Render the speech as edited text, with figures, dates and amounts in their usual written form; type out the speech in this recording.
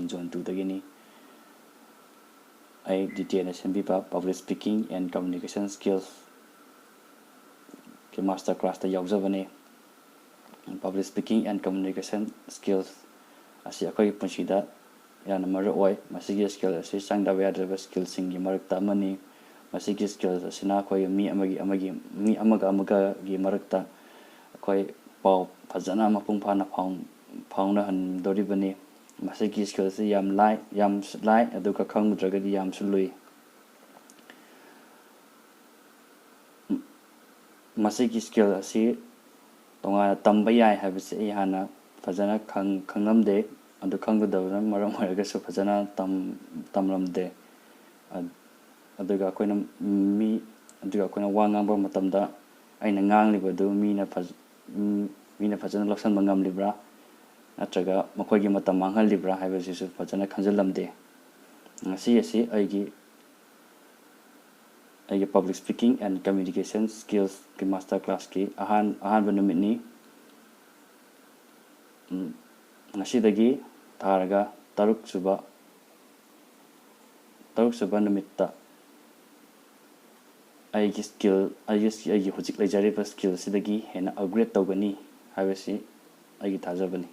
zone 2 dagini ai detail na sembipa public speaking and communication skills ke master class ta yaujabane public speaking and communication skills asi akoi punsida yana mar oi masigi skill asi sangda yadaba skill singi marakta mani masigi skills asina khoi mi amaga gi marakta khoi pau phajana mapung phana fauna han doribani masigi skills yam lai aduka khangmudragadi yam sului masigi skill asi tonga tamba yai habise hana fajana khangamde adu khangudabana maram haraga su fajana tamlamde aduga koina mi aduga koina wangamba matamda aina nganglibadu mina fajana laksan mangam libra natraga makoigi matam manghal libra habisisu fajana khanjalamde ngasi aigi public speaking and communication skills ki master class ki ahan banumini ngasi dagi taraga taruk suba numitta aigi skill aigi hojik lejariba skill sidagi hena upgrade tawgani habisi aigi thajabani